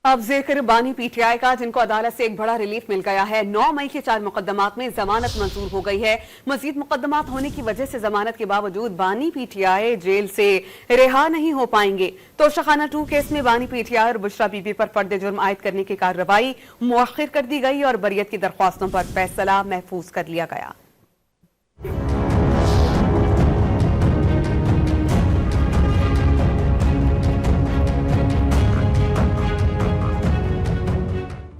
अब जिक्र बानी पीटीआई का, जिनको अदालत से एक बड़ा रिलीफ मिल गया है। 9 मई के 4 मुकदमात में जमानत मंजूर हो गई है। मजीद मुकदमात होने की वजह से जमानत के बावजूद बानी पीटीआई जेल से रिहा नहीं हो पाएंगे। तोशाखाना 2 केस में बानी पीटीआई और बुशरा बीबी पर फर्द जुर्म आयद करने की कार्रवाई मुअख्खर कर दी गई और बरियत की दरख्वास्तों पर फैसला महफूज कर लिया गया।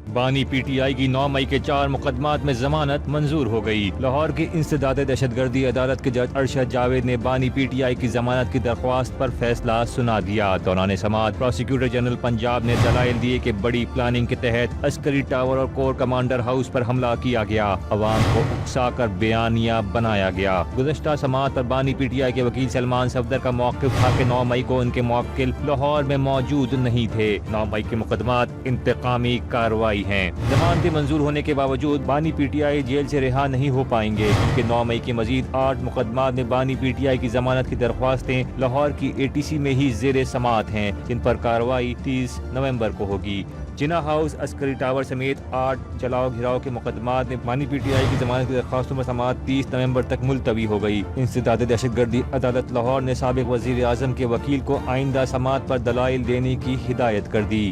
बानी पीटीआई की 9 मई के 4 मुकदमात में जमानत मंजूर हो गई। लाहौर की इंसदाद दहशतगर्दी अदालत के जज अरशद जावेद ने बानी पीटीआई की जमानत की दरख्वास्त पर फैसला सुना दिया। दौरान समाअत प्रोसिक्यूटर जनरल पंजाब ने दलाइल दिए कि बड़ी प्लानिंग के तहत अस्करी टावर और कोर कमांडर हाउस पर हमला किया गया, अवाम को उकसा कर बयानिया बनाया गया। गुज़श्ता समाअत पर बानी पीटीआई के वकील सलमान सफदर का मौक़िफ़ था कि 9 मई को उनके मुवक्किल लाहौर में मौजूद नहीं थे। 9 मई के मुकदमात इंतकामी कार्रवाई हैं। जमानतें मंजूर होने के बावजूद बानी पीटीआई जेल से रिहा नहीं हो पाएंगे, क्योंकि 9 मई के मजीद 8 मुकदमात में बानी पीटीआई की जमानत की दरख्वास्तें लाहौर की एटीसी में ही जेर समाअत हैं, जिन पर कार्रवाई 30 नवंबर को होगी। जिना हाउस, अस्करी टावर समेत 8 जलाओ घिराव के मुकदमात में बानी पीटीआई की जमानत की दरख्वास्तों पर समाअत 30 नवंबर तक मुलतवी हो गई। इंसदाद दहशतगर्दी अदालत लाहौर ने साबिक वजीर आजम के वकील को आइंदा समाअत पर दलाइल देने की हिदायत कर दी।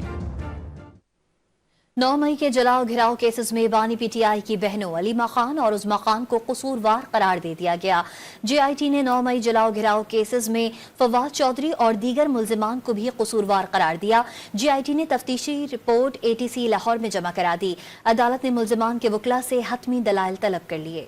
9 मई के जलाओ घिराव केसेस में बानी पीटीआई की बहनों अलीमा खान और उज़्मा खान को कसूरवार करार दे दिया गया। जेआईटी ने 9 मई जलाओ घिराव केसेस में फवाद चौधरी और दीगर मुल्जिमान को भी कसूरवार करार दिया। जेआईटी ने तफ्तीशी रिपोर्ट एटीसी लाहौर में जमा करा दी। अदालत ने मुल्जिमान के वकला से हतमी दलाइल तलब कर लिए।